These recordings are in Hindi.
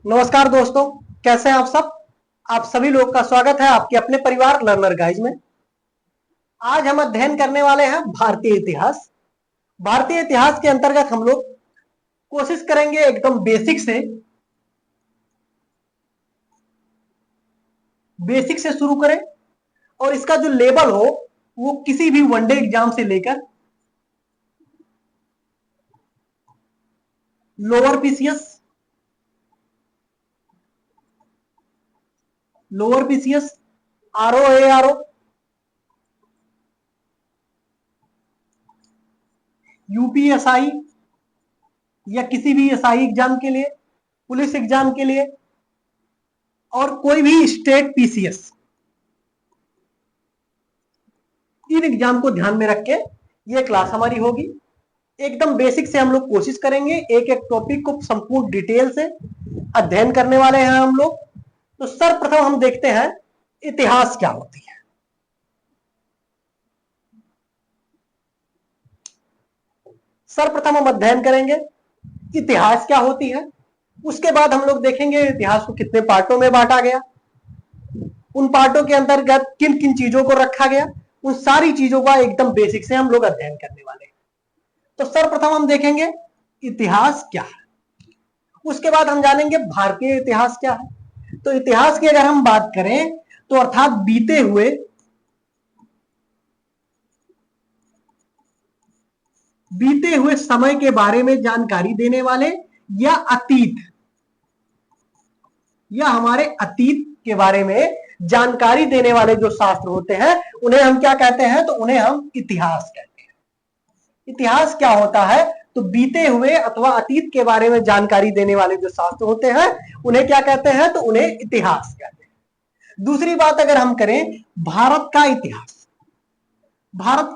नमस्कार दोस्तों, कैसे हैं आप सब। आप सभी लोग का स्वागत है आपके अपने परिवार लर्नर गाइज में। आज हम अध्ययन करने वाले हैं भारतीय इतिहास। भारतीय इतिहास के अंतर्गत हम लोग कोशिश करेंगे एकदम बेसिक से शुरू करें और इसका जो लेवल हो वो किसी भी वनडे एग्जाम से लेकर lower PCS, RO, ARO, UPSI या किसी भी एसआई एग्जाम के लिए, पुलिस एग्जाम के लिए और कोई भी स्टेट पीसीएस, इन एग्जाम को ध्यान में रख के ये क्लास हमारी होगी। एकदम बेसिक से हम लोग कोशिश करेंगे, एक एक टॉपिक को संपूर्ण डिटेल से अध्ययन करने वाले हैं हम लोग। तो सर्वप्रथम हम देखते हैं इतिहास क्या होती है। सर्वप्रथम हम अध्ययन करेंगे इतिहास क्या होती है। उसके बाद हम लोग देखेंगे इतिहास को कितने पार्टों में बांटा गया, उन पार्टों के अंतर्गत किन किन चीजों को रखा गया, उन सारी चीजों का एकदम बेसिक से हम लोग अध्ययन करने वाले हैं। तो सर्वप्रथम हम देखेंगे इतिहास क्या है, उसके बाद हम जानेंगे भारतीय इतिहास क्या है। तो इतिहास की अगर हम बात करें तो अर्थात बीते हुए समय के बारे में जानकारी देने वाले या हमारे अतीत के बारे में जानकारी देने वाले जो शास्त्र होते हैं उन्हें हम क्या कहते हैं, तो उन्हें हम इतिहास कहते हैं। इतिहास क्या होता है, तो बीते हुए अथवा अतीत के बारे में जानकारी देने वाले जो शास्त्र होते हैं उन्हें क्या कहते हैं, तो उन्हें इतिहास कहते हैं। दूसरी बात अगर हम करें भारत का इतिहास, भारत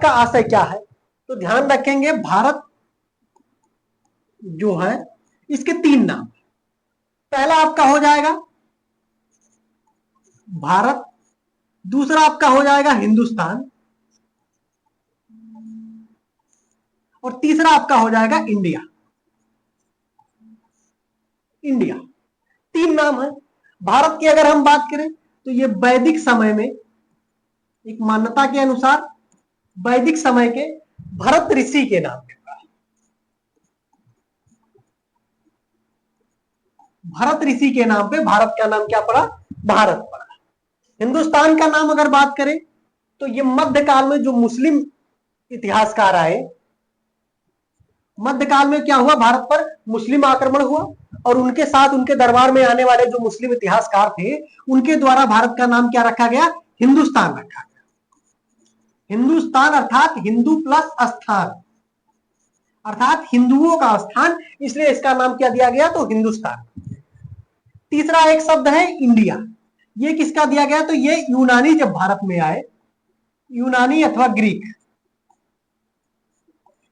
का आशय क्या है, तो ध्यान रखेंगे भारत जो है इसके तीन नाम। पहला आपका हो जाएगा भारत, दूसरा आपका हो जाएगा हिंदुस्तान और तीसरा आपका हो जाएगा इंडिया। तीन नाम है भारत की। अगर हम बात करें तो ये वैदिक समय में, एक मान्यता के अनुसार वैदिक समय के भरत ऋषि के नाम पे पड़ा। भरत ऋषि के नाम पे भारत का नाम क्या पड़ा, भारत पड़ा। हिंदुस्तान का नाम अगर बात करें तो ये मध्यकाल में जो मुस्लिम इतिहासकार आए, मध्यकाल में क्या हुआ, भारत पर मुस्लिम आक्रमण हुआ और उनके साथ उनके दरबार में आने वाले जो मुस्लिम इतिहासकार थे उनके द्वारा भारत का नाम क्या रखा गया, हिंदुस्तान रखा गया। हिंदुस्तान अर्थात हिंदू प्लस स्थान, अर्थात हिंदुओं का स्थान, इसलिए इसका नाम क्या दिया गया, तो हिंदुस्तान। तीसरा एक शब्द है इंडिया। ये किसका दिया गया, तो ये यूनानी जब भारत में आए, यूनानी अथवा ग्रीक,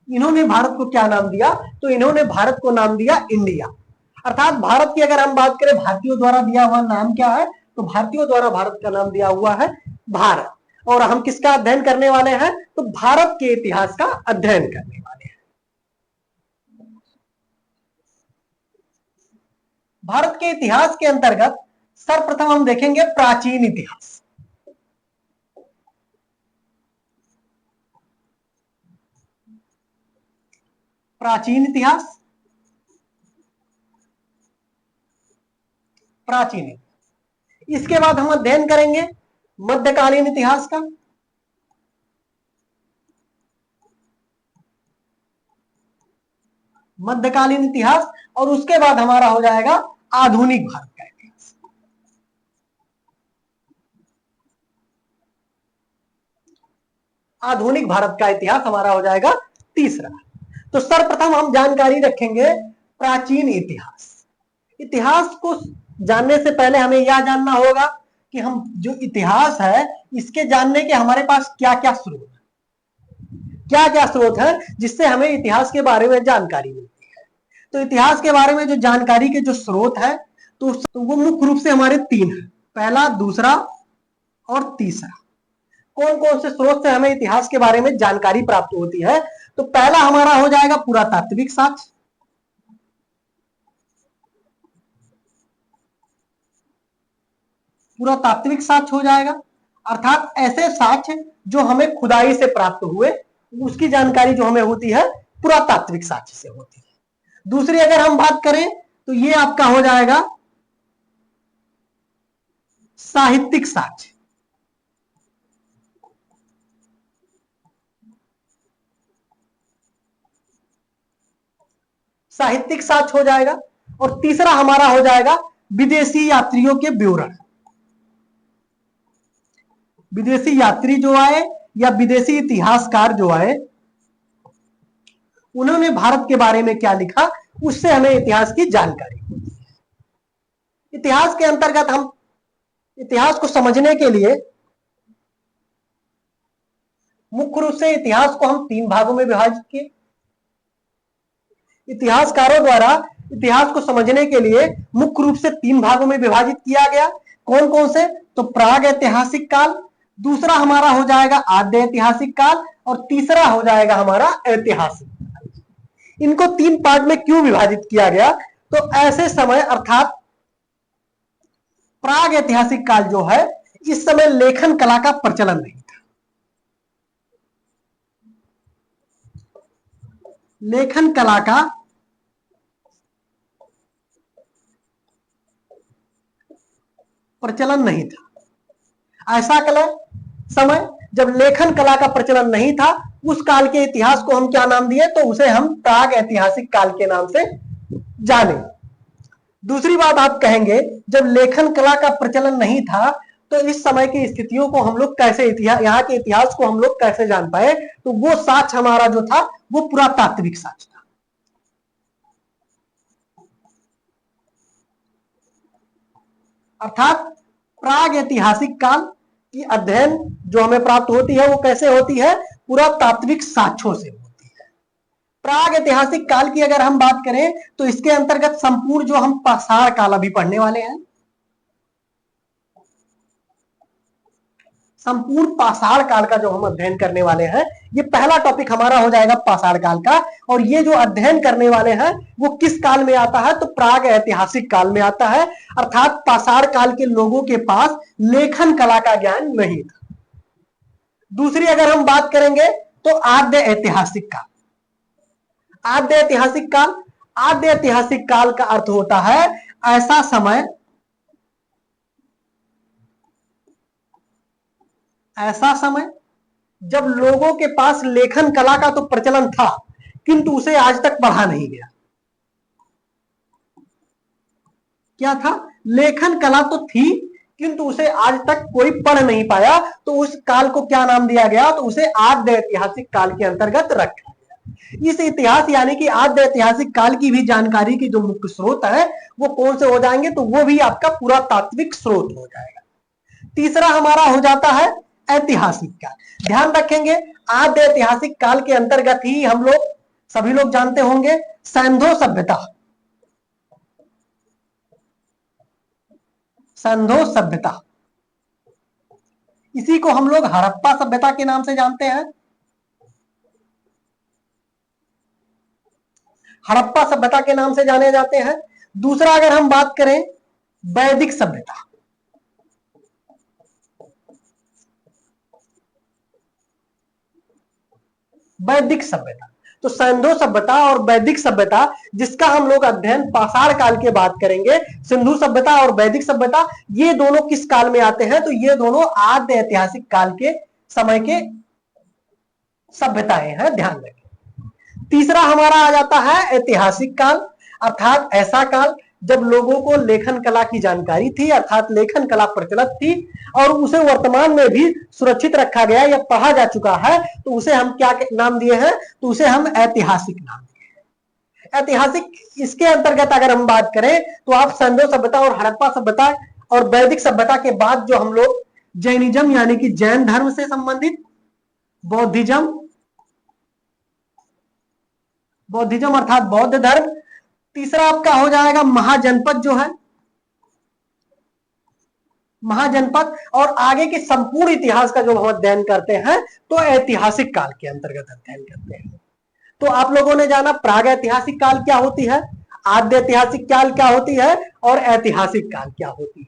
इन्होंने भारत को क्या नाम दिया, तो इन्होंने भारत को नाम दिया इंडिया। अर्थात भारत की अगर हम बात करें भारतीयों द्वारा दिया हुआ नाम क्या है, तो भारतीयों द्वारा भारत का नाम दिया हुआ है भारत। और हम किसका अध्ययन करने वाले हैं, तो भारत के इतिहास का अध्ययन करने वाले हैं। भारत के इतिहास के अंतर्गत सर्वप्रथम हम देखेंगे प्राचीन इतिहास। प्राचीन इतिहास, इसके बाद हम अध्ययन करेंगे मध्यकालीन इतिहास का। मध्यकालीन इतिहास और उसके बाद हमारा हो जाएगा आधुनिक भारत का इतिहास। आधुनिक भारत का इतिहास हमारा हो जाएगा तीसरा। तो सर्वप्रथम हम जानकारी रखेंगे प्राचीन इतिहास। इतिहास को जानने से पहले हमें यह जानना होगा कि हम जो इतिहास है इसके जानने के हमारे पास क्या क्या स्रोत है जिससे हमें इतिहास के बारे में जानकारी मिलती है। तो इतिहास के बारे में जो जानकारी के जो स्रोत है तो वो मुख्य रूप से हमारे तीन है, पहला, दूसरा और तीसरा। कौन कौन से स्रोत से हमें इतिहास के बारे में जानकारी प्राप्त होती है, तो पहला हमारा हो जाएगा पुरातात्विक साक्ष्य, पुरातात्विक साक्ष्य हो जाएगा, अर्थात ऐसे साक्ष्य जो हमें खुदाई से प्राप्त हुए, उसकी जानकारी जो हमें होती है पुरातात्विक साक्ष्य से होती है। दूसरी अगर हम बात करें तो ये आपका हो जाएगा साहित्यिक साक्ष्य। साहित्यिक साक्ष्य हो जाएगा। और तीसरा हमारा हो जाएगा विदेशी यात्रियों के विवरण। विदेशी यात्री जो आए या विदेशी इतिहासकार जो आए, उन्होंने भारत के बारे में क्या लिखा, उससे हमें इतिहास की जानकारी होती है। इतिहास के अंतर्गत हम इतिहास को समझने के लिए मुख्य रूप से इतिहास को हम 3 भागों में विभाजित किए। इतिहासकारों द्वारा इतिहास को समझने के लिए मुख्य रूप से 3 भागों में विभाजित किया गया। कौन कौन से? तो प्राग ऐतिहासिक काल, दूसरा हमारा हो जाएगा आद्य ऐतिहासिक काल, और तीसरा हो जाएगा हमारा ऐतिहासिक काल। इनको 3 पार्ट में क्यों विभाजित किया गया? तो ऐसे समय अर्थात प्राग ऐतिहासिक काल जो है, इस समय लेखन कला का प्रचलन नहीं था। लेखन कला का प्रचलन नहीं था। ऐसा समय जब लेखन कला का प्रचलन नहीं था, उस काल के इतिहास को हम क्या नाम दिए? तो उसे हम प्राग ऐतिहासिक काल के नाम से जाने। दूसरी बात आप कहेंगे, जब लेखन कला का प्रचलन नहीं था तो इस समय की स्थितियों को हम लोग कैसे यहाँ के इतिहास को हम लोग कैसे जान पाए? तो वो साक्ष्य हमारा जो था वो पुरातात्विक साक्ष्य था। अर्थात प्राग ऐतिहासिक काल की अध्ययन जो हमें प्राप्त होती है वो कैसे होती है? पुरातात्विक साक्ष्यों से होती है। प्राग ऐतिहासिक काल की अगर हम बात करें तो इसके अंतर्गत संपूर्ण जो हम पाषाण काल अभी पढ़ने वाले हैं, संपूर्ण पाषाण काल का जो हम अध्ययन करने वाले हैं, ये पहला टॉपिक हमारा हो जाएगा पाषाण काल का। और ये जो अध्ययन करने वाले हैं वो किस काल में आता है? तो प्राग ऐतिहासिक काल में आता है। अर्थात पाषाण काल के लोगों के पास लेखन कला का ज्ञान नहीं था। दूसरी अगर हम बात करेंगे तो आद्य ऐतिहासिक काल। आद्य ऐतिहासिक काल, आद्य ऐतिहासिक काल का अर्थ होता है ऐसा समय, ऐसा समय जब लोगों के पास लेखन कला का तो प्रचलन था किंतु उसे आज तक पढ़ा नहीं गया। क्या था? लेखन कला तो थी किंतु उसे आज तक कोई पढ़ नहीं पाया, तो उस काल को क्या नाम दिया गया? तो उसे आद्य ऐतिहासिक काल के अंतर्गत रखा गया। इस इतिहास यानी कि आद्य ऐतिहासिक काल की भी जानकारी की जो मुख्य स्रोत है वो कौन से हो जाएंगे? तो वो भी आपका पुरातात्विक स्रोत हो जाएगा। तीसरा हमारा हो जाता है ऐतिहासिक काल। ध्यान रखेंगे, आद्य ऐतिहासिक काल के अंतर्गत ही हम लोग सभी लोग जानते होंगे सिंधु सभ्यता। सिंधु सभ्यता, इसी को हम लोग हड़प्पा सभ्यता के नाम से जानते हैं। हड़प्पा सभ्यता के नाम से जाने जाते हैं। दूसरा अगर हम बात करें वैदिक सभ्यता, वैदिक सभ्यता, तो सिंधु सभ्यता और वैदिक सभ्यता जिसका हम लोग अध्ययन पाषाण काल के बाद करेंगे, सिंधु सभ्यता और वैदिक सभ्यता, ये दोनों किस काल में आते हैं? तो ये दोनों आद्य ऐतिहासिक काल के समय के सभ्यताएं हैं, ध्यान रखें। तीसरा हमारा आ जाता है ऐतिहासिक काल, अर्थात ऐसा काल जब लोगों को लेखन कला की जानकारी थी, अर्थात लेखन कला प्रचलित थी और उसे वर्तमान में भी सुरक्षित रखा गया या पढ़ा जा चुका है, तो उसे हम क्या नाम दिए हैं? तो उसे हम ऐतिहासिक नाम दिए हैं। ऐतिहासिक, इसके अंतर्गत अगर हम बात करें तो आप सिंधु सभ्यता और हड़प्पा सभ्यता और वैदिक सभ्यता के बाद जो हम लोग जैनिज्म यानी कि जैन धर्म से संबंधित, बौद्धिज्म अर्थात बौद्ध धर्म, तीसरा आपका हो जाएगा महाजनपद जो है, महाजनपद, और आगे के संपूर्ण इतिहास का जो हम अध्ययन करते हैं तो ऐतिहासिक काल के अंतर्गत अध्ययन करते हैं। तो आप लोगों ने जाना प्राग ऐतिहासिक काल क्या होती है, आद्य ऐतिहासिक काल क्या होती है और ऐतिहासिक काल क्या होती है।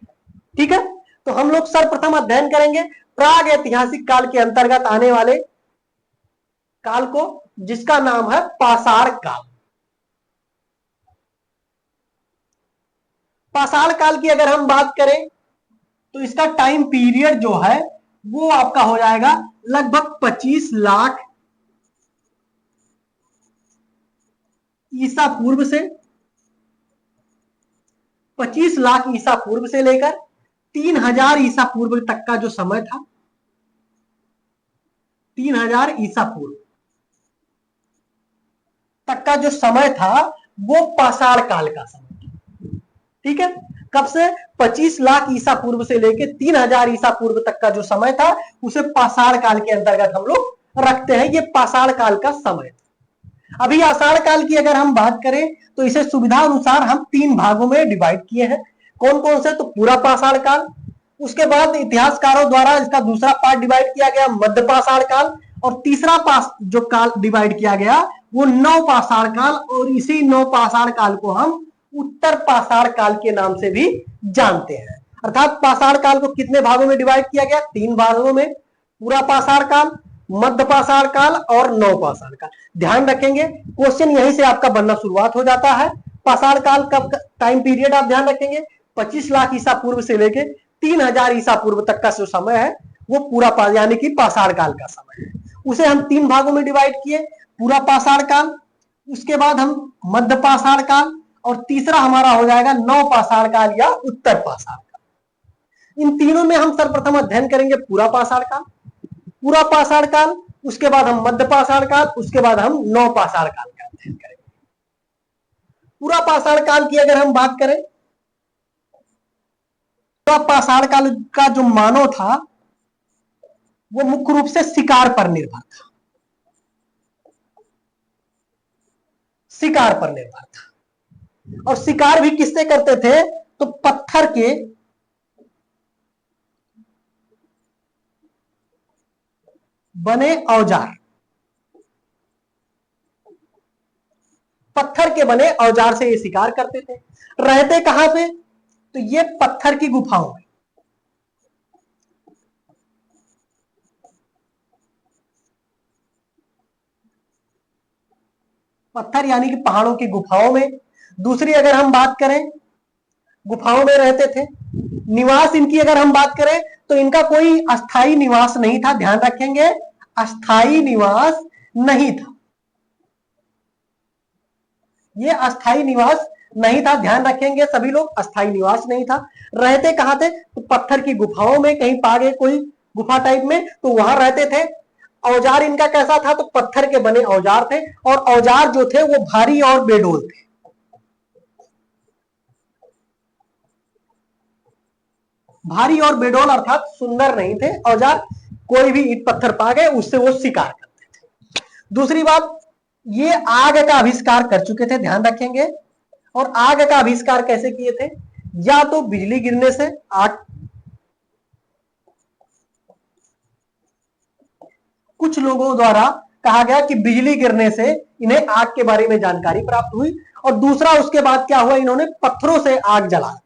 ठीक है, तो हम लोग सर्वप्रथम अध्ययन करेंगे प्राग ऐतिहासिक काल के अंतर्गत आने वाले काल को, जिसका नाम है पाषाण काल। पाषाण काल की अगर हम बात करें तो इसका टाइम पीरियड जो है वो आपका हो जाएगा लगभग 25 लाख ईसा पूर्व से, 25 लाख ईसा पूर्व से लेकर 3000 ईसा पूर्व तक का जो समय था, 3000 ईसा पूर्व तक का जो समय था वो पाषाण काल का समय था। ठीक है, कब से? 25 लाख ईसा पूर्व से लेकर 3000 ईसा पूर्व तक का जो समय था उसे पाषाण काल के अंतर्गत हम लोग रखते हैं। ये पाषाण काल का समय था। अभी आषाढ़ काल की अगर हम बात करें तो इसे सुविधा अनुसार हम 3 भागों में डिवाइड किए हैं। कौन कौन से? तो पूरा पाषाण काल, उसके बाद इतिहासकारों द्वारा इसका दूसरा पार्ट डिवाइड किया गया मध्य पाषाण काल, और तीसरा जो काल डिवाइड किया गया वो नव पाषाण काल, और इसी नव पाषाण काल को हम उत्तर पाषाण काल के नाम से भी जानते हैं। अर्थात पाषाण काल को कितने भागों में डिवाइड किया गया? 3 भागों में, पूरा पाषाण काल, मध्य पाषाण काल और नव पाषाण काल। ध्यान रखेंगे क्वेश्चन यहीं से आपका बनना शुरुआत हो जाता है। पाषाण काल का टाइम पीरियड आप ध्यान रखेंगे 25 लाख ईसा पूर्व से लेके 3000 ईसा पूर्व तक का जो समय है वो पूरा यानी कि पाषाण काल का समय है। उसे हम 3 भागों में डिवाइड किए, पूरा पाषाण काल, उसके बाद हम मध्य पाषाण काल, और तीसरा हमारा हो जाएगा नव पाषाण काल या उत्तर पाषाण काल। इन तीनों में हम सर्वप्रथम अध्ययन करेंगे पूरा पाषाण काल, पूरा पाषाण काल, उसके बाद हम मध्य पाषाण काल, उसके बाद हम नव पाषाण काल का अध्ययन करेंगे। पूरा पाषाण काल की अगर हम बात करें, पूरा पाषाण काल का जो मानव था वो मुख्य रूप से शिकार पर निर्भर था, शिकार पर निर्भर था। और शिकार भी किससे करते थे? तो पत्थर के बने औजार, पत्थर के बने औजार से ये शिकार करते थे। रहते कहां पे? तो ये पत्थर की गुफाओं में, पत्थर यानी कि पहाड़ों की गुफाओं में। दूसरी अगर हम बात करें, गुफाओं में रहते थे। निवास इनकी अगर हम बात करें तो इनका कोई अस्थाई निवास नहीं था, ध्यान रखेंगे अस्थाई निवास नहीं था, ये अस्थाई निवास नहीं था, ध्यान रखेंगे सभी लोग, अस्थाई निवास नहीं था। रहते कहां थे? तो पत्थर की गुफाओं में, कहीं पा गए कोई गुफा टाइप में तो वहां रहते थे। औजार इनका कैसा था? तो पत्थर के बने औजार थे, और औजार जो थे वो भारी और बेडोल थे। भारी और बेडोल अर्थात सुंदर नहीं थे औजार, कोई भी ईंट पत्थर पा गए उससे वो शिकार करते थे। दूसरी बात, ये आग का आविष्कार कर चुके थे, ध्यान रखेंगे। और आग का आविष्कार कैसे किए थे? या तो बिजली गिरने से आग, कुछ लोगों द्वारा कहा गया कि बिजली गिरने से इन्हें आग के बारे में जानकारी प्राप्त हुई, और दूसरा उसके बाद क्या हुआ, इन्होंने पत्थरों से आग जलाया,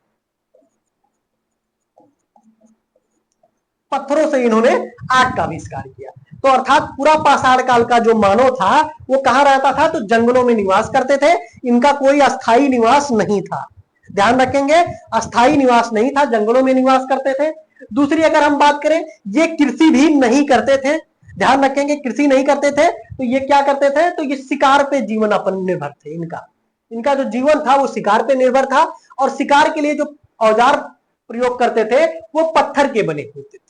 पत्थरों से इन्होंने आग का आविष्कार किया। तो अर्थात पूरा पाषाण काल का जो मानव था वो कहां रहता था? तो जंगलों में निवास करते थे, इनका कोई अस्थाई निवास नहीं था, ध्यान रखेंगे अस्थाई निवास नहीं था, जंगलों में निवास करते थे। दूसरी अगर हम बात करें, ये कृषि भी नहीं करते थे, ध्यान रखेंगे कृषि नहीं करते थे, तो ये क्या करते थे? तो ये शिकार पे जीवन अपन निर्भर थे। इनका जो जीवन था वो शिकार पे निर्भर था, और शिकार के लिए जो औजार प्रयोग करते थे वो पत्थर के बने होते थे।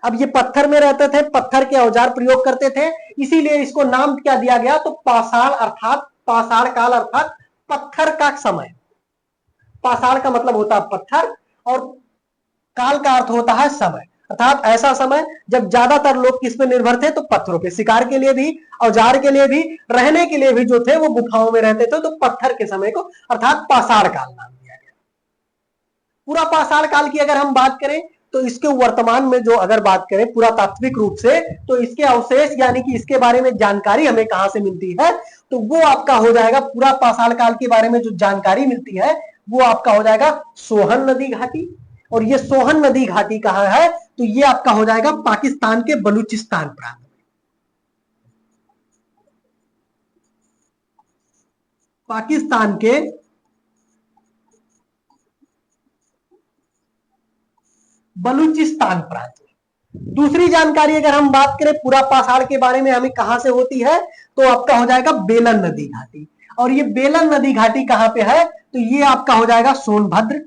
अब ये पत्थर में रहते थे, पत्थर के औजार प्रयोग करते थे, इसीलिए इसको नाम क्या दिया गया? तो पाषाण, अर्थात पाषाण काल अर्थात पत्थर का समय। पाषाण का मतलब होता है पत्थर, और काल का अर्थ होता है समय, अर्थात ऐसा समय जब ज्यादातर लोग किस पे निर्भर थे? तो पत्थरों पे, शिकार के लिए भी, औजार के लिए भी, रहने के लिए भी जो थे वो गुफाओं में रहते थे, तो पत्थर के समय को अर्थात पाषाण काल नाम दिया गया। पूरा पाषाण काल की अगर हम बात करें तो इसके वर्तमान में जो अगर बात करें पुरातात्विक रूप से, तो इसके अवशेष यानी कि इसके बारे में जानकारी हमें कहां से मिलती है? तो वो आपका हो जाएगा, पूरा पाषाण काल के बारे में जो जानकारी मिलती है वो आपका हो जाएगा सोहन नदी घाटी, और ये सोहन नदी घाटी कहां है, तो ये आपका हो जाएगा पाकिस्तान के बलूचिस्तान प्रांत में। पाकिस्तान के बलूचिस्तान प्रांत में। दूसरी जानकारी अगर हम बात करें पूरा पाषाण के बारे में हमें कहां से होती है, तो आपका हो जाएगा बेलन नदी घाटी। और ये बेलन नदी घाटी कहां पे है, तो ये आपका हो जाएगा सोनभद्र,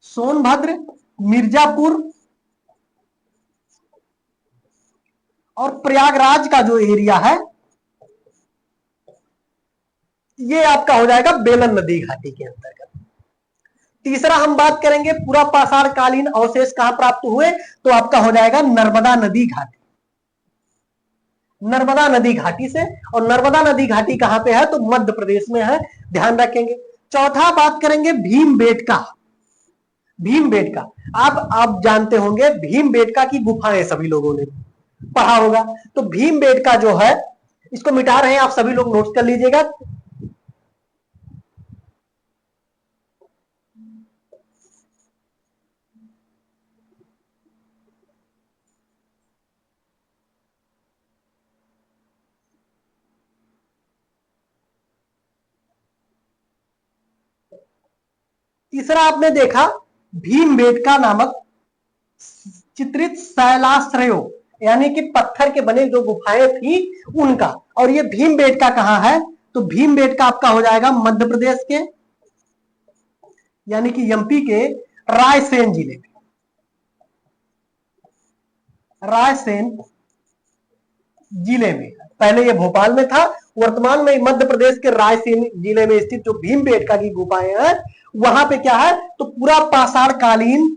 सोनभद्र, मिर्जापुर और प्रयागराज का जो एरिया है, ये आपका हो जाएगा बेलन नदी घाटी के अंतर्गत। तीसरा हम बात करेंगे पूरा पाषाण कालीन अवशेष कहां प्राप्त हुए, तो आपका हो जाएगा नर्मदा नदी घाटी, नर्मदा नदी घाटी से। और नर्मदा नदी घाटी कहां पे है, तो मध्य प्रदेश में है, ध्यान रखेंगे। चौथा बात करेंगे भीमबेटका, भीमबेटका आप जानते होंगे भीमबेटका की गुफाएं सभी लोगों ने पढ़ा होगा। तो भीमबेटका जो है, इसको मिटा रहे हैं, आप सभी लोग नोट कर लीजिएगा। तीसरा आपने देखा भीमबेटका नामक चित्रित शैलाश्रयों, यानी कि पत्थर के बने जो गुफाएं थी उनका। और ये भीमबेटका कहां है, तो भीमबेटका आपका हो जाएगा मध्य प्रदेश के, यानी कि एमपी के रायसेन जिले में, रायसेन जिले में। पहले ये भोपाल में था, वर्तमान में मध्य प्रदेश के रायसेन जिले में स्थित जो भीमबेटका की गुफाएं हैं, वहां पे क्या है, तो पूरा पाषाण कालीन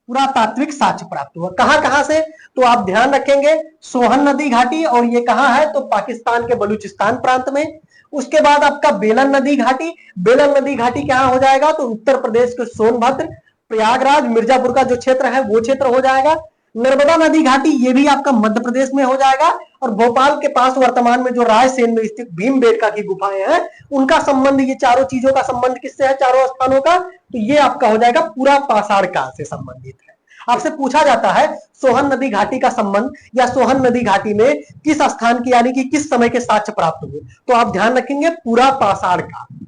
पुरातात्विक साक्ष्य प्राप्त हुआ। कहां कहां से, तो आप ध्यान रखेंगे सोहन नदी घाटी, और ये कहां है, तो पाकिस्तान के बलूचिस्तान प्रांत में। उसके बाद आपका बेलन नदी घाटी, बेलन नदी घाटी कहां हो जाएगा, तो उत्तर प्रदेश के सोनभद्र, प्रयागराज, मिर्जापुर का जो क्षेत्र है वो क्षेत्र हो जाएगा। नर्मदा नदी घाटी ये भी आपका मध्य प्रदेश में हो जाएगा। और भोपाल के पास वर्तमान में जो रायसेन में स्थित भीमबेटका की गुफाएं हैं, उनका संबंध, ये चारों चीजों का संबंध किससे है, चारों स्थानों का, तो ये आपका हो जाएगा पूरा पाषाण काल से संबंधित है। आपसे पूछा जाता है सोहन नदी घाटी का संबंध या सोहन नदी घाटी में किस स्थान की, यानी कि किस समय के साक्ष्य प्राप्त हुए, तो आप ध्यान रखेंगे पूरा पाषाण काल।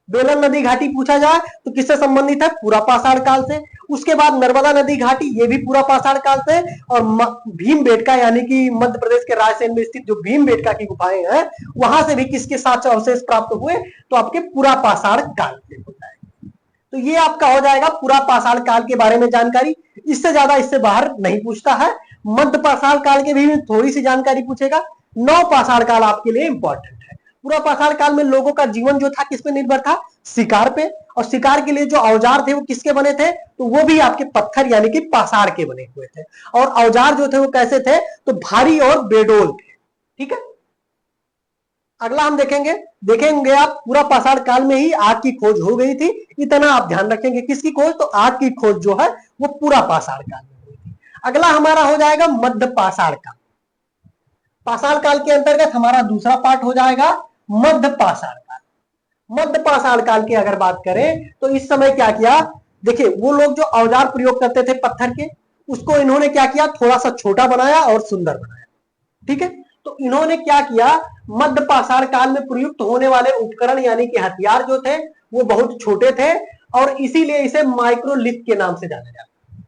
बेलन नदी घाटी पूछा जाए तो किससे संबंधित है, पूरा पाषाण काल से। उसके बाद नर्मदा नदी घाटी, ये भी पूरा पाषाण काल से। और भीमबेटका यानी कि मध्य प्रदेश के रायसेन में स्थित जो भीमबेटका की गुफाएं हैं, वहां से भी किसके साक्ष्य अवशेष प्राप्त हुए, तो आपके पूरा पाषाण काल से होता है। तो ये आपका हो जाएगा पूरा पाषाण काल के बारे में जानकारी। इससे ज्यादा इससे बाहर नहीं पूछता है। मध्य पाषाण काल के भी थोड़ी सी जानकारी पूछेगा। नव पाषाण काल आपके लिए इंपॉर्टेंट है। पूरा पाषाण काल में लोगों का जीवन जो था किस पे निर्भर था, शिकार पे। और शिकार के लिए जो औजार थे वो किसके बने थे, तो वो भी आपके पत्थर यानी कि पाषाण के बने हुए थे। और औजार जो थे वो कैसे थे, तो भारी और बेडोल थे। ठीक है, अगला हम देखेंगे आप पूरा पाषाण काल में ही आग की खोज हो गई थी। इतना आप ध्यान रखेंगे, किसकी खोज, तो आग की खोज जो है वो पूरा पाषाण काल में हुई थी। अगला हमारा हो जाएगा मध्य पाषाण काल। पाषाण काल के अंतर्गत हमारा दूसरा पार्ट हो जाएगा मध्य पाषाण काल। मध्य पाषाण काल की अगर बात करें तो इस समय क्या किया, देखिए वो लोग जो औजार प्रयोग करते थे पत्थर के, उसको इन्होंने क्या किया, थोड़ा सा छोटा बनाया और सुंदर बनाया। ठीक है, तो इन्होंने क्या किया, मध्य पाषाण काल में प्रयुक्त होने वाले उपकरण यानी कि हथियार जो थे वो बहुत छोटे थे, और इसीलिए इसे माइक्रोलिथ के नाम से जाना जाता है।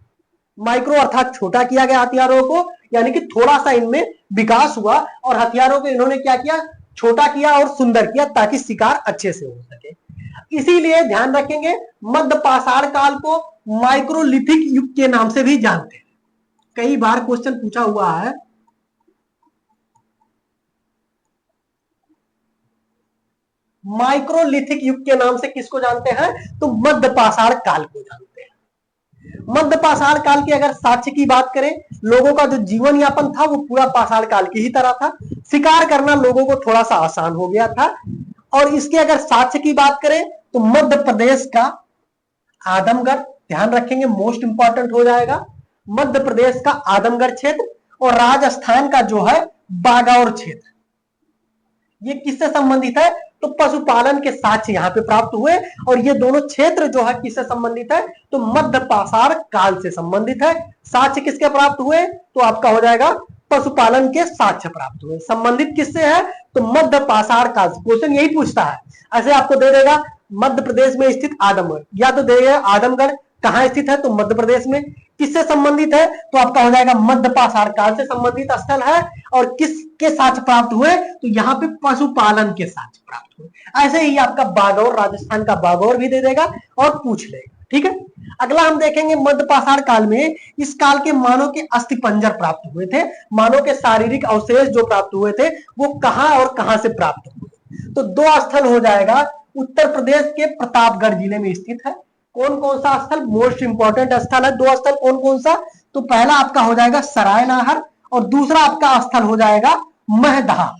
माइक्रो अर्थात छोटा किया गया हथियारों को, यानी कि थोड़ा सा इनमें विकास हुआ, और हथियारों को इन्होंने क्या किया, छोटा किया और सुंदर किया, ताकि शिकार अच्छे से हो सके। इसीलिए ध्यान रखेंगे मध्य पाषाण काल को माइक्रोलिथिक युग के नाम से भी जानते हैं। कई बार क्वेश्चन पूछा हुआ है, माइक्रोलिथिक युग के नाम से किसको जानते हैं, तो मध्य पाषाण काल को जानते हैं। मध्य पाषाण काल की अगर साक्ष्य की बात करें, लोगों का जो जीवन यापन था वो पूरा पाषाण काल की ही तरह था। शिकार करना लोगों को थोड़ा सा आसान हो गया था। और इसके अगर साक्ष्य की बात करें तो मध्य प्रदेश का आदमगढ़, ध्यान रखेंगे मोस्ट इंपॉर्टेंट हो जाएगा, मध्य प्रदेश का आदमगढ़ क्षेत्र, और राजस्थान का जो है बागौर क्षेत्र, ये किससे संबंधित है, तो पशुपालन के साक्ष्य यहाँ पे प्राप्त हुए। और ये दोनों क्षेत्र जो है किससे संबंधित है, तो मध्य पाषाण काल से संबंधित है। साक्ष्य किसके प्राप्त हुए, तो आपका हो जाएगा पशुपालन के साक्ष्य प्राप्त हुए। संबंधित किससे है, तो मध्य पाषाण काल से। क्वेश्चन यही पूछता है, ऐसे आपको दे देगा मध्य प्रदेश में स्थित आदमगढ़, या तो देगा आदमगढ़ कहां स्थित है, तो मध्य प्रदेश में। किससे संबंधित है, तो आपका हो जाएगा मध्य पाषाण काल से संबंधित स्थल है। और किसके साक्ष्य प्राप्त हुए, तो यहाँ पे पशुपालन के साक्ष्य प्राप्त हुए। ऐसे ही आपका बागौर, राजस्थान का बागौर भी दे देगा और पूछ लेगा। ठीक है, अगला हम देखेंगे मध्य पाषाण काल में इस काल के मानव के अस्थिपंजर प्राप्त हुए थे। मानव के शारीरिक अवशेष जो प्राप्त हुए थे वो कहां और कहां से प्राप्त हुए, तो दो स्थल हो जाएगा। उत्तर प्रदेश के प्रतापगढ़ जिले में स्थित है। कौन कौन सा स्थल, मोस्ट इंपॉर्टेंट स्थल है, दो स्थल कौन कौन सा, तो पहला आपका हो जाएगा सरायनाहर और दूसरा आपका स्थल हो जाएगा महदहा।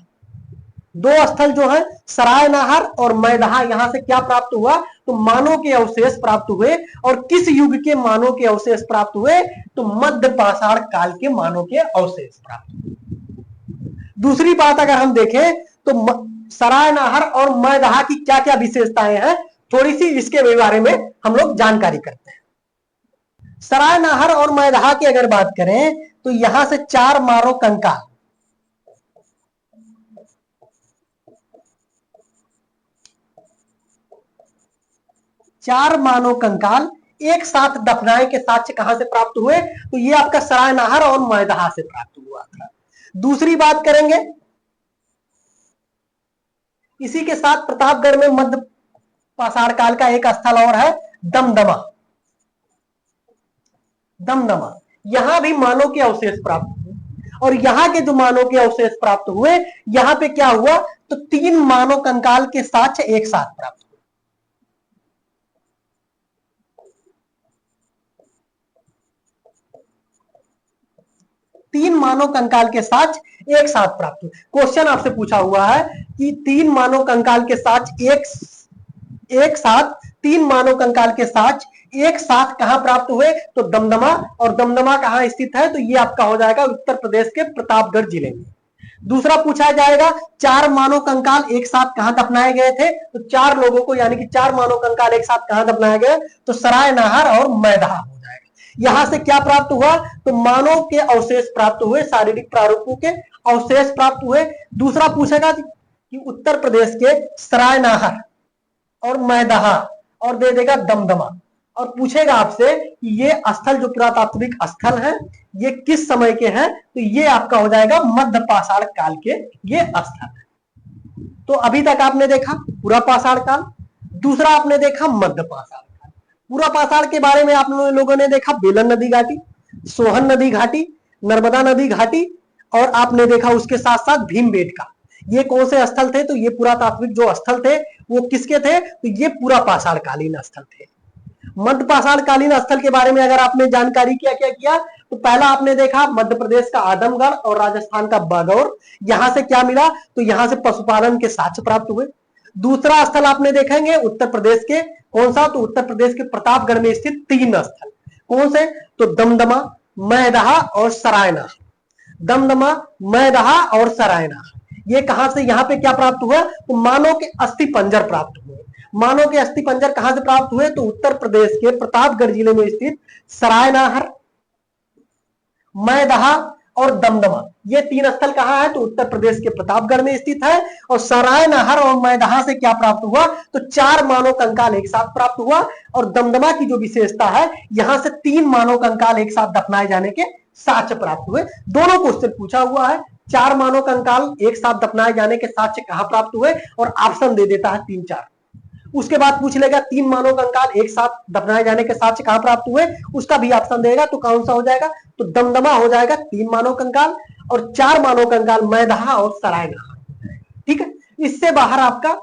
दो स्थल जो है सरायनाहर और मैदहा, यहां से क्या प्राप्त हुआ, तो मानव के अवशेष प्राप्त हुए। और किस युग के मानव के अवशेष प्राप्त हुए, तो मध्य पाषाण काल के मानव के अवशेष प्राप्त हुए। दूसरी बात अगर हम देखें तो सरायनाहर और मैदहा की क्या क्या विशेषताएं हैं, थोड़ी सी इसके बारे में हम लोग जानकारी करते हैं। सरायनाहर और मैदहा की अगर बात करें तो यहां से 4 मानव कंकाल, चार मानव कंकाल एक साथ दफनाए के साक्ष्य कहां से प्राप्त हुए, तो ये आपका सरायनाहर और मैदहा से प्राप्त हुआ था। दूसरी बात करेंगे, इसी के साथ प्रतापगढ़ में मध्य पाषाण काल का एक स्थल और है दमदमा। दमदमा, यहां भी मानव के अवशेष प्राप्त हुए। और यहां के जो मानव के अवशेष प्राप्त हुए, यहां पे क्या हुआ, तो 3 मानव कंकाल के साक्ष्य एक साथ प्राप्त हुए। 3 मानव कंकाल के साक्ष्य एक साथ प्राप्त हुए। क्वेश्चन आपसे पूछा हुआ है कि 3 मानव कंकाल के साक्ष्य एक साथ, 3 मानव कंकाल के साक्ष्य एक साथ कहां प्राप्त हुए, तो दमदमा। और दमदमा कहां स्थित है, तो ये आपका हो जाएगा उत्तर प्रदेश के प्रतापगढ़ जिले में। दूसरा पूछा जाएगा 4 मानव कंकाल एक साथ कहां दफनाए गए थे, तो 4 लोगों को यानी कि 4 मानव कंकाल एक साथ कहां दफनाए गए, तो सरायनाहर और मैदहा हो जाएगा। यहां से क्या प्राप्त हुआ, तो मानव के अवशेष प्राप्त हुए, शारीरिक प्रारूपों के अवशेष प्राप्त हुए। दूसरा पूछेगा कि उत्तर प्रदेश के सरायनाहर और मैदहा और दे देगा दमदमा। और पूछेगा आपसे कि ये स्थल जो पुरातात्विक स्थल है ये किस समय के हैं, तो ये आपका हो जाएगा मध्य पाषाण काल के ये स्थल है। तो अभी तक आपने देखा पूरा पाषाण काल, दूसरा आपने देखा मध्य पाषाण काल। पूरा पाषाण के बारे में आप लोगों ने देखा बेलन नदी घाटी, सोहन नदी घाटी, नर्मदा नदी घाटी, और आपने देखा उसके साथ साथ भीमबेटका। ये कौन से स्थल थे, तो ये पुरातात्विक जो स्थल थे वो किसके थे, तो ये पूरा पाषाण कालीन स्थल थे। मध्य पाषाण कालीन स्थल के बारे में अगर आपने जानकारी क्या क्या किया, तो पहला आपने देखा मध्य प्रदेश का आदमगढ़ और राजस्थान का बागौर। यहां से क्या मिला, तो यहां से पशुपालन के साक्ष्य प्राप्त हुए। दूसरा स्थल आपने देखेंगे उत्तर प्रदेश के, कौन सा, तो उत्तर प्रदेश के प्रतापगढ़ में स्थित 3 स्थल। कौन से, तो दमदमा, मैदहा और सरायना। दमदमा, मैदहा और सरायना, ये कहां से, यहां पे क्या प्राप्त हुआ, तो मानव के अस्थि पंजर प्राप्त हुए। मानव के अस्थि पंजर कहां से प्राप्त हुए, तो उत्तर प्रदेश के प्रतापगढ़ जिले में स्थित सरायनाहर, मैदहा और दमदमा, ये 3 स्थल कहां है, तो उत्तर प्रदेश के प्रतापगढ़ में स्थित है। और सरायनाहर और मैदहा से क्या प्राप्त हुआ, तो 4 मानव कंकाल एक साथ प्राप्त हुआ। और दमदमा की जो विशेषता है, यहां से 3 मानव कंकाल एक साथ दफनाए जाने के साक्ष्य प्राप्त हुए। दोनों क्वेश्चन पूछा हुआ है, 4 मानव कंकाल एक साथ दफनाए जाने के साक्ष्य कहां प्राप्त हुए, और ऑप्शन दे देता है 3-4। उसके बाद पूछ लेगा 3 मानव कंकाल एक साथ दफनाए जाने के साक्ष्य कहां प्राप्त हुए, उसका भी ऑप्शन देगा, तो कौन सा हो जाएगा, तो दमदमा हो जाएगा 3 मानव कंकाल, और 4 मानव कंकाल मैदहा और सरायनाहर। ठीक है, इससे बाहर आपका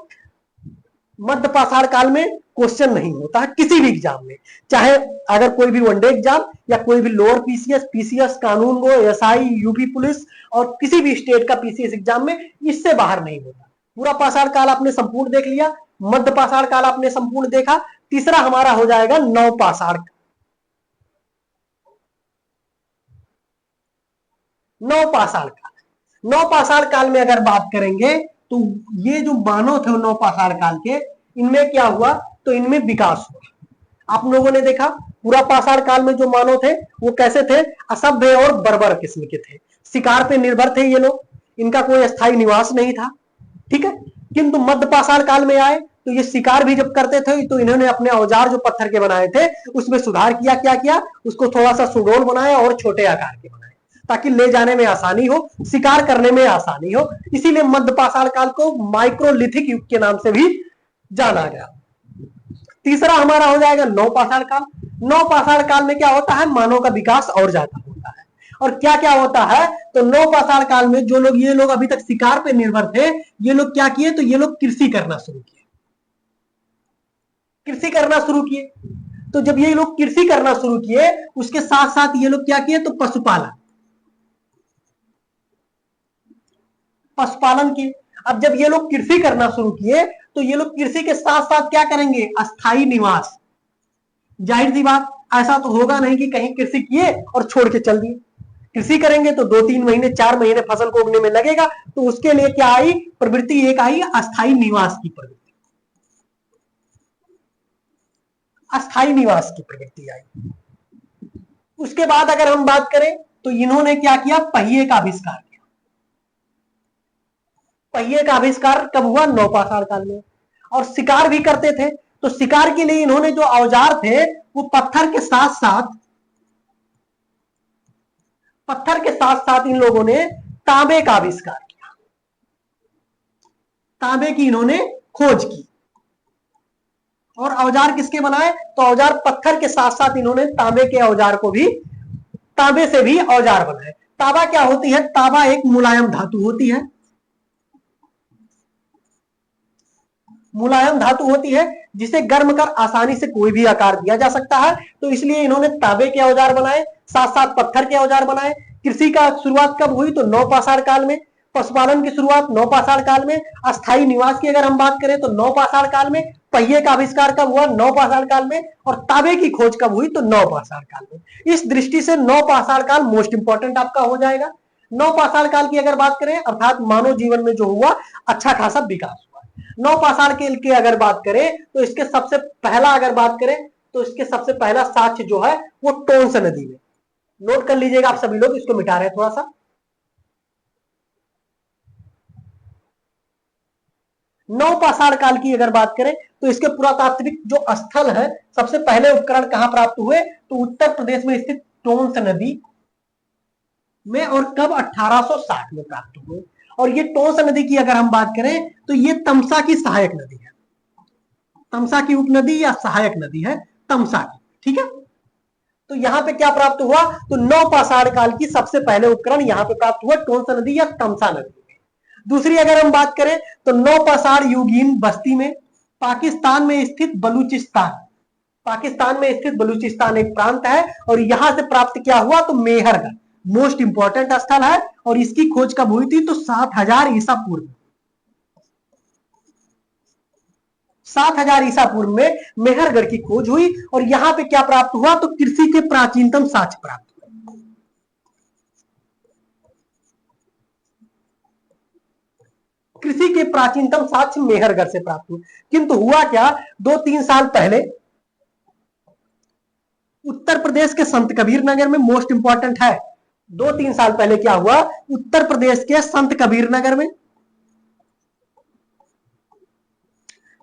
मध्य पाषाण काल में क्वेश्चन नहीं होता है किसी भी एग्जाम में, चाहे अगर कोई भी वनडे एग्जाम या कोई भी लोअर पीसीएस, पीसीएस कानून गो, एसआई, यूपी पुलिस और किसी भी स्टेट का पीसीएस एग्जाम में, इससे बाहर नहीं होता। पूरा पाषाण काल आपने संपूर्ण देख लिया, मध्य पाषाण काल आपने संपूर्ण देखा। तीसरा हमारा हो जाएगा नव पाषाण। नव पाषाण काल, नव पाषाण काल में अगर बात करेंगे तो ये जो मानव थे नौ पाषाण काल के, इनमें क्या हुआ, तो इनमें विकास हुआ। आप लोगों ने देखा पूरा पाषाण काल में जो मानव थे वो कैसे थे, असभ्य और बर्बर किस्म के थे, शिकार पे निर्भर थे ये लोग, इनका कोई स्थायी निवास नहीं था, ठीक है। किंतु मध्य पाषाण काल में आए तो ये शिकार भी जब करते थे तो इन्होंने अपने औजार जो पत्थर के बनाए थे उसमें सुधार किया, क्या किया, उसको थोड़ा सा सुडौल बनाया और छोटे आकार के बनाए ताकि ले जाने में आसानी हो, शिकार करने में आसानी हो। इसीलिए मध्य पाषाण काल को माइक्रोलिथिक युग के नाम से भी जाना गया। तीसरा हमारा हो जाएगा नौ पाषाण काल। नौ पाषाण काल में क्या होता है, मानव का विकास और ज्यादा होता है। और क्या क्या होता है, तो नौ पाषाण काल में जो लोग, ये लोग अभी तक शिकार पे निर्भर थे, ये लोग क्या किए, तो ये लोग कृषि करना शुरू किए, कृषि करना शुरू किए। तो जब ये लोग कृषि करना शुरू किए, उसके साथ साथ ये लोग क्या किए, तो पशुपालन, पशुपालन किए। अब जब ये लोग कृषि करना शुरू किए तो ये लोग कृषि के साथ साथ क्या करेंगे, अस्थाई निवास। जाहिर सी बात, ऐसा तो होगा नहीं कि कहीं कृषि किए और छोड़ के चल दिए। कृषि करेंगे तो 2-3 महीने 4 महीने फसल को उगने में लगेगा, तो उसके लिए क्या आई, प्रवृत्ति एक आई, अस्थाई निवास की प्रवृत्ति, अस्थाई निवास की प्रवृत्ति आई। उसके बाद अगर हम बात करें तो इन्होंने क्या किया, पहिए का आविष्कार किया। पहिए का आविष्कार कब हुआ, नौ पाषाण काल में। और शिकार भी करते थे, तो शिकार के लिए इन्होंने जो औजार थे वो पत्थर के साथ साथ इन लोगों ने तांबे का आविष्कार किया, तांबे की इन्होंने खोज की। और औजार किसके बनाए, तो औजार पत्थर के साथ साथ इन्होंने तांबे के औजार को भी, तांबे से भी औजार बनाए। तांबा क्या होती है, तांबा एक मुलायम धातु होती है, मुलायम धातु होती है जिसे गर्म कर आसानी से कोई भी आकार दिया जा सकता है। तो इसलिए इन्होंने तांबे के औजार बनाए, साथ साथ पत्थर के औजार बनाए। कृषि का शुरुआत कब हुई, तो नौ पाषाण काल में। पशुपालन की शुरुआत नौ पाषाण काल में। अस्थाई निवास की अगर हम बात करें तो नौ पाषाण काल में। पहिए का आविष्कार कब हुआ, नौ पाषाण काल में। और तांबे की खोज कब हुई, तो नौ पाषाण काल में। इस दृष्टि से नौ पाषाण काल मोस्ट इंपॉर्टेंट आपका हो जाएगा। नौ पाषाण काल की अगर बात करें, अर्थात मानव जीवन में जो हुआ अच्छा खासा विकास। नौ पाषाण की अगर बात करें तो इसके सबसे पहला अगर बात करें तो इसके सबसे पहला साक्ष्य जो है वो टोंस नदी में। नोट कर लीजिएगा आप सभी लोग, इसको मिटा रहे हैं थोड़ा सा। नौ पाषाण काल की अगर बात करें तो इसके पुरातात्विक जो स्थल है, सबसे पहले उपकरण कहां प्राप्त हुए, तो उत्तर प्रदेश में स्थित टोंस नदी में। और कब, 1860 में प्राप्त हुए। और ये टोंस नदी की अगर हम बात करें तो ये तमसा की सहायक नदी है, तमसा की उपनदी या सहायक नदी है तमसा की, ठीक है। तो यहां पे क्या प्राप्त हुआ, तो नौ पाषाण काल की सबसे पहले उपकरण यहां पे प्राप्त हुआ टोंस नदी या तमसा नदी में। दूसरी अगर हम बात करें तो नौ पाषाण युगीन बस्ती में, पाकिस्तान में स्थित बलूचिस्तान, पाकिस्तान में स्थित बलूचिस्तान एक प्रांत है। और यहां से प्राप्त क्या हुआ, तो मेहरगढ़ मोस्ट इंपॉर्टेंट स्थल है। और इसकी खोज कब हुई थी, तो 7000 ईसा पूर्व, 7000 ईसा पूर्व में मेहरगढ़ की खोज हुई। और यहां पे क्या प्राप्त हुआ, तो कृषि के प्राचीनतम साक्ष्य प्राप्त हुए। कृषि के प्राचीनतम साक्ष्य मेहरगढ़ से प्राप्त हुए। किंतु हुआ क्या, 2-3 साल पहले उत्तर प्रदेश के संत कबीर नगर में, मोस्ट इंपॉर्टेंट है, 2-3 साल पहले क्या हुआ, उत्तर प्रदेश के संत कबीर नगर में,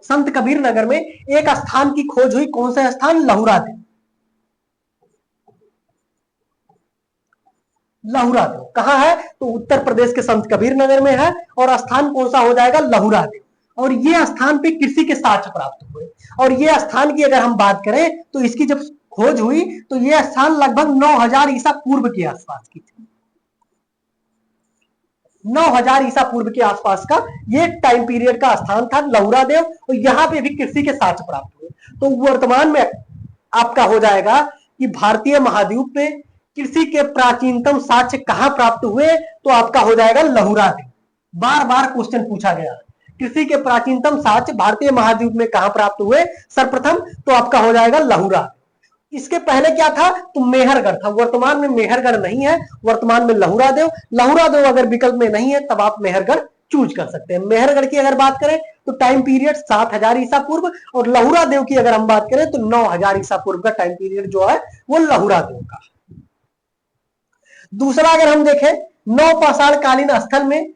संत कबीर नगर में एक स्थान की खोज हुई। कौन सा स्थान, लहुरा देव। लहुरा देव कहां है, तो उत्तर प्रदेश के संत कबीर नगर में है। और स्थान कौन सा हो जाएगा, लहुरा देव। और ये स्थान पे कृषि के साक्ष्य प्राप्त हुए। और ये स्थान की अगर हम बात करें तो इसकी जब खोज हुई तो ये स्थान लगभग 9000 ईसा पूर्व के आसपास की थी, 9000 ईसा पूर्व के आसपास का ये टाइम पीरियड का स्थान था लहुरा देव। और यहां पे भी कृषि के साक्ष्य प्राप्त हुए। तो वर्तमान में आपका हो जाएगा कि भारतीय महाद्वीप में कृषि के प्राचीनतम साक्ष्य कहां प्राप्त हुए, तो आपका हो जाएगा लहुरा देव। बार बार क्वेश्चन पूछा गया, कृषि के प्राचीनतम साक्ष्य भारतीय महाद्वीप में कहां प्राप्त हुए, सर्वप्रथम तो आपका हो जाएगा लहुरा। इसके पहले क्या था, तो मेहरगढ़ था। वर्तमान में मेहरगढ़ नहीं है, वर्तमान में लहुरा देव। लहुरा देव अगर विकल्प में नहीं है तब आप मेहरगढ़ चूज कर सकते हैं। मेहरगढ़ की अगर बात करें तो टाइम पीरियड 7000 ईसा पूर्व, और लहुरा देव की अगर हम बात करें तो 9000 ईसा पूर्व का टाइम पीरियड जो है वो लहुरा देव का। दूसरा अगर हम देखें, नौ पाषाण कालीन स्थल में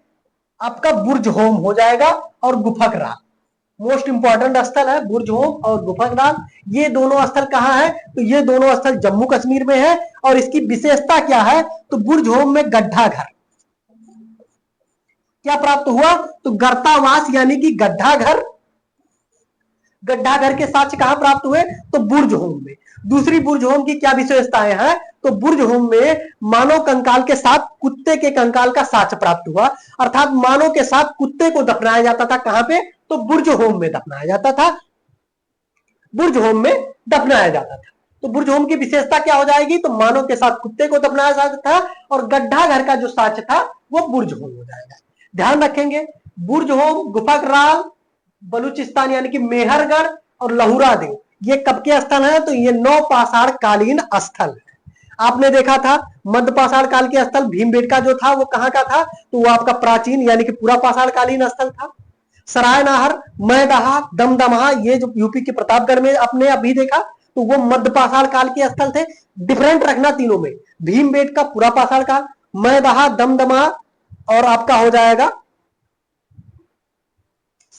आपका बुर्ज होम हो जाएगा और गुफक राल, मोस्ट इंपॉर्टेंट स्थल है बुर्ज होम और गुफक राल। ये दोनों स्थल कहां है, तो ये दोनों स्थल जम्मू कश्मीर में है। और इसकी विशेषता क्या है, तो बुर्ज होम में गड्ढा घर क्या प्राप्त हुआ, तो गर्तावास यानी कि गड्ढा घर, गड्ढा घर के साक्ष्य कहां प्राप्त हुए, तो बुर्ज होम में। दूसरी बुर्ज होम की क्या विशेषताएं हैं, तो बुर्ज होम में मानव कंकाल के साथ कुत्ते के कंकाल का साक्ष्य प्राप्त हुआ, अर्थात मानव के साथ कुत्ते को दफनाया जाता था। कहां पे, तो बुर्ज होम में दफनाया जाता था, बुर्ज होम में दफनाया जाता था। तो बुर्ज होम की विशेषता क्या हो जाएगी, तो मानव के साथ कुत्ते को दफनाया जाता था, और गड्ढा घर का जो साक्ष्य था वो बुर्ज होम हो जाएगा। ध्यान रखेंगे, बुर्ज होम, गुफक राल, बलूचिस्तान यानी कि मेहरगढ़ और लहुरा देव, ये कब के स्थल है, तो ये नौ पाषाण कालीन स्थल है। आपने देखा था मध्य पाषाण काल के स्थल भीमबेटका जो था वो कहां का था, तो वो आपका प्राचीन यानी कि पूरा पाषाण कालीन स्थल था। सरायनाहर, मैदाहा, दमदमा, ये जो यूपी के प्रतापगढ़ में आपने अभी देखा, तो वो मध्य पाषाण काल के स्थल थे। डिफरेंट रखना तीनों में, भीमबेटका पूरा पाषाण काल, मैदाहा, दमदमा और आपका हो जाएगा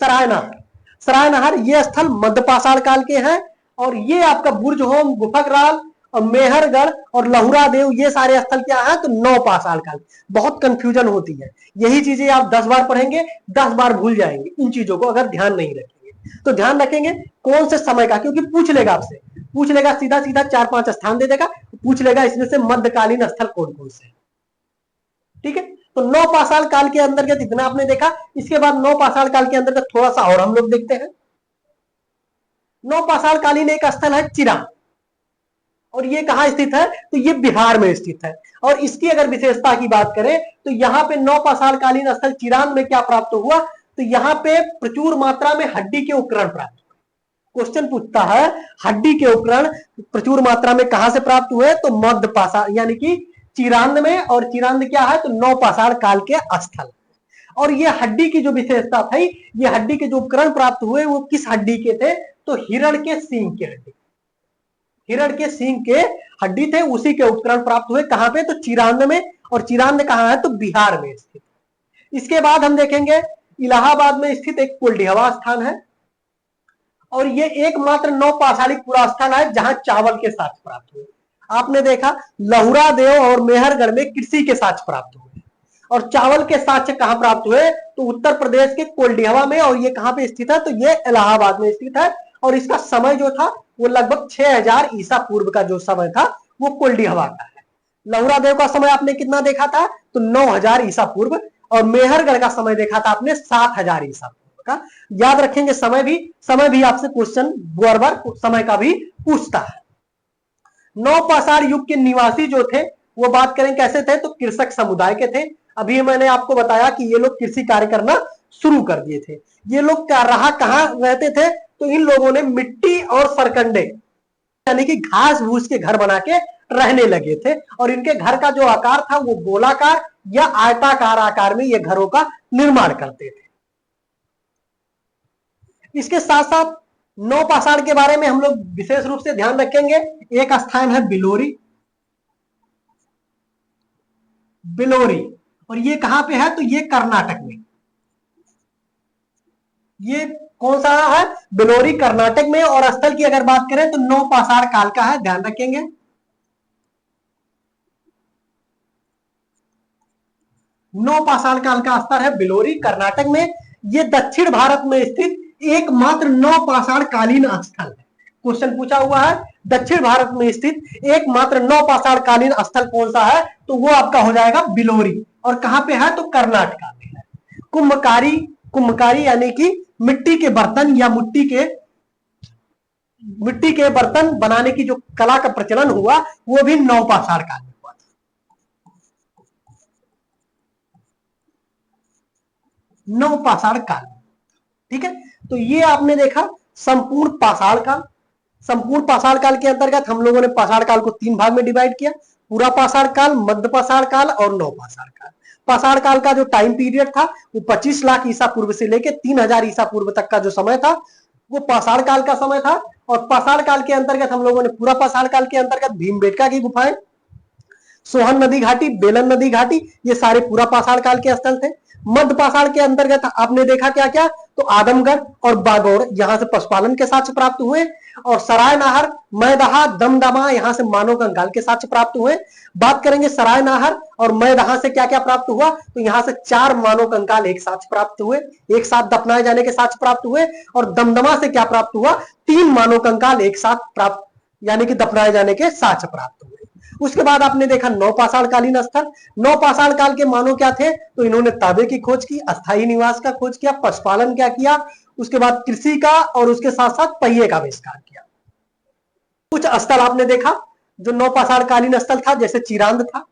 सरायनाहर। सरायनाहर ये स्थल मध्य पाषाण काल के हैं, और ये आपका बुर्ज होम, गुफक राल और मेहरगढ़ और लहुरा देव, ये सारे स्थल क्या है, तो नौ पाषाण काल। बहुत कंफ्यूजन होती है, यही चीजें आप 10 बार पढ़ेंगे 10 बार भूल जाएंगे इन चीजों को अगर ध्यान नहीं रखेंगे। तो ध्यान रखेंगे कौन से समय का, क्योंकि पूछ लेगा आपसे, पूछ लेगा सीधा सीधा 4-5 स्थान दे देगा, पूछ लेगा इसमें से मध्यकालीन स्थल कौन कौन से। ठीक है, तो नौ पाषाण काल के अंतर्गत इतना आपने देखा। इसके बाद नौ पाषाण काल के अंतर्गत थोड़ा सा और हम लोग देखते हैं। नौ पाषाण कालीन एक स्थल है चिरांद, और ये कहां स्थित है, तो ये बिहार में स्थित है। और इसकी अगर विशेषता की बात करें तो यहाँ पे नौ पाषाण कालीन स्थल चिरांद में क्या प्राप्त हुआ, तो यहाँ पे प्रचुर मात्रा में हड्डी के उपकरण प्राप्त हुए। क्वेश्चन पूछता है हड्डी के उपकरण प्रचुर मात्रा में कहां से प्राप्त हुए, तो मध्य पाषाण यानी कि चिरांद में। और चिरांद क्या है, तो नौ पाषाण काल के स्थल। और ये हड्डी की जो विशेषता थी, ये हड्डी के जो उपकरण प्राप्त हुए वो किस हड्डी के थे, तो हिरण के सींग के हड्डी, हिरण के सींग के हड्डी थे, उसी के उपकरण प्राप्त हुए। कहां पे, तो चिरांद में। और चिरांद कहां है, तो बिहार में स्थित। इसके बाद हम देखेंगे इलाहाबाद में स्थित एक कुलडिहवा स्थान है, और ये एकमात्र नौ पाषाणिक पूरा स्थान है जहां चावल के साक्ष्य प्राप्त हुए। आपने देखा लहुरा देव और मेहरगढ़ में कृषि के साक्ष्य प्राप्त हुए, और चावल के साक्ष्य कहां प्राप्त हुए, तो उत्तर प्रदेश के कोल्डिहवा में। और ये कहां पे स्थित है, तो ये इलाहाबाद में स्थित है। और इसका समय जो था वो लगभग 6000 ईसा पूर्व का जो समय था वो कोल्डिहवा का है। लहुरा देव का समय आपने कितना देखा था, तो 9000 ईसा पूर्व, और मेहरगढ़ का समय देखा था आपने 7000 ईसा पूर्व का। याद रखेंगे समय भी आपसे क्वेश्चन बार बार समय का भी पूछता है। नौ पाषाण युग के निवासी जो थे वो बात करें कैसे थे, तो कृषक समुदाय के थे। अभी मैंने आपको बताया कि ये लोग कृषि कार्य करना शुरू कर दिए थे। ये लोग कहां रहते थे, तो इन लोगों ने मिट्टी और सरकंडे यानी कि घास भूस के घर बना के रहने लगे थे। और इनके घर का जो आकार था वो गोलाकार या आयताकार आकार में ये घरों का निर्माण करते थे। इसके साथ साथ नौ पाषाण के बारे में हम लोग विशेष रूप से ध्यान रखेंगे। एक स्थान है बिलोरी, बिलोरी, और ये कहां पे है, तो ये कर्नाटक में। ये कौन सा है, बिलोरी कर्नाटक में। और स्थल की अगर बात करें तो नौ पाषाण काल का है, ध्यान रखेंगे। नौ पाषाण काल का स्थल है बिलोरी कर्नाटक में। ये दक्षिण भारत में स्थित एकमात्र नौ पाषाण कालीन स्थल है। क्वेश्चन पूछा हुआ है दक्षिण भारत में स्थित एकमात्र नौ पाषाण कालीन स्थल कौन सा है, तो वो आपका हो जाएगा बिलोरी। और कहां पे है, तो कर्नाटक में है। कुंभकारी यानी कि मिट्टी के बर्तन या मिट्टी के बर्तन बनाने की जो कला का प्रचलन हुआ वो भी नौ पाषाण काल में हुआ था। नौ पाषाण काल, ठीक है। तो ये आपने देखा संपूर्ण पाषाण काल। संपूर्ण पाषाण काल के अंतर्गत हम लोगों ने पाषाण काल को 3 भाग में डिवाइड किया, पूरा पाषाण काल, मध्य पाषाण काल और नौ पाषाण काल। पाषाण काल का जो टाइम पीरियड था वो 25 लाख ईसा पूर्व से लेके 3000 ईसा पूर्व तक का जो समय था वो पाषाण काल का समय था। और पाषाण काल के अंतर्गत हम लोगों ने पूरा पाषाण काल के अंतर्गत भीमबेटका की गुफाएं, सोहन नदी घाटी, बेलन नदी घाटी, ये सारे पूरा पाषाण काल के स्थल थे। मध्य पाषाण के अंतर्गत आपने देखा क्या क्या, तो आदमगढ़ और बागौर यहां से पशुपालन के साक्ष्य प्राप्त हुए, और सराय नाहर, मैदहा, दमदमा यहां से मानव कंकाल के साक्ष्य प्राप्त हुए। बात करेंगे सराय नाहर और मैदहा से क्या क्या प्राप्त हुआ, तो यहां से 4 मानव कंकाल एक साथ प्राप्त हुए, एक साथ दफनाए जाने के साक्ष्य प्राप्त हुए। और दमदमा से क्या प्राप्त हुआ, 3 मानव कंकाल एक साथ प्राप्त यानी कि दफनाए जाने के साक्ष्य प्राप्त हुए। उसके बाद आपने देखा नवपाषाण कालीन स्थल। नवपाषाण काल के मानव क्या थे, तो इन्होंने तांबे की खोज की, अस्थायी निवास का खोज किया, पशुपालन क्या किया, उसके बाद कृषि का और उसके साथ साथ पहिए का आविष्कार किया। कुछ स्थल आपने देखा जो नवपाषाण कालीन स्थल था, जैसे चिरांद था,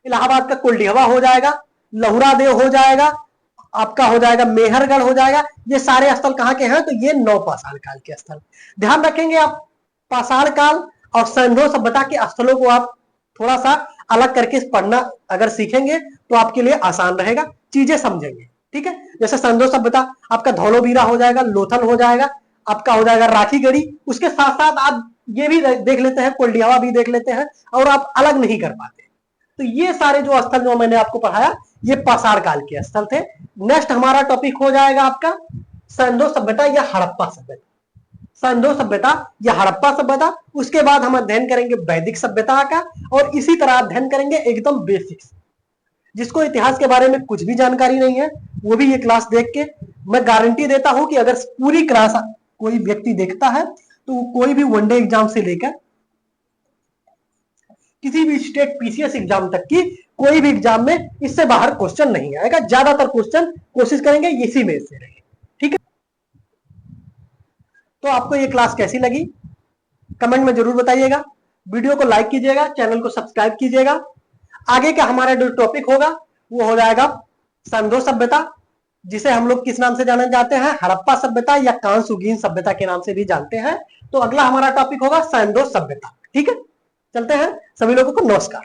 इलाहाबाद का कुलडिहवा हो जाएगा, लहुरा देव हो जाएगा, आपका हो जाएगा मेहरगढ़ हो जाएगा। ये सारे स्थल कहां के हैं, तो ये नवपाषाण काल के स्थल। ध्यान रखेंगे आप, पाषाण काल और सिंधु सभ्यता के स्थलों को आप थोड़ा सा अलग करके पढ़ना अगर सीखेंगे तो आपके लिए आसान रहेगा, चीजें समझेंगे। ठीक है, जैसे सिंधु सभ्यता आपका धौलावीरा हो जाएगा, लोथल हो जाएगा, आपका हो जाएगा राखीगढ़ी। उसके साथ साथ आप ये भी देख लेते हैं, कुलडिहवा भी देख लेते हैं, और आप अलग नहीं कर पाते। तो ये सारे जो स्थल जो मैंने आपको पढ़ाया ये पाषाण काल के स्थल थे। नेक्स्ट हमारा टॉपिक हो जाएगा आपका सिंधु सभ्यता या हड़प्पा सभ्यता। सिंधु सभ्यता या हड़प्पा सभ्यता, उसके बाद हम अध्ययन करेंगे वैदिक सभ्यता का, और इसी तरह अध्ययन करेंगे एकदम बेसिक्स। जिसको इतिहास के बारे में कुछ भी जानकारी नहीं है वो भी ये क्लास देख के, मैं गारंटी देता हूं कि अगर पूरी क्लास कोई व्यक्ति देखता है तो कोई भी वनडे एग्जाम से लेकर किसी भी स्टेट पीसीएस एग्जाम तक की कोई भी एग्जाम में इससे बाहर क्वेश्चन नहीं आएगा। ज्यादातर क्वेश्चन कोशिश करेंगे इसी में से रहे। ठीक है, तो आपको ये क्लास कैसी लगी कमेंट में जरूर बताइएगा, वीडियो को लाइक कीजिएगा, चैनल को सब्सक्राइब कीजिएगा। आगे का हमारा जो टॉपिक होगा वो हो जाएगा सिंधु सभ्यता, जिसे हम लोग किस नाम से जाने जाते हैं, हड़प्पा सभ्यता या कांसुगीन सभ्यता के नाम से भी जानते हैं। तो अगला हमारा टॉपिक होगा सिंधु सभ्यता। ठीक है, चलते हैं, सभी लोगों को नमस्कार।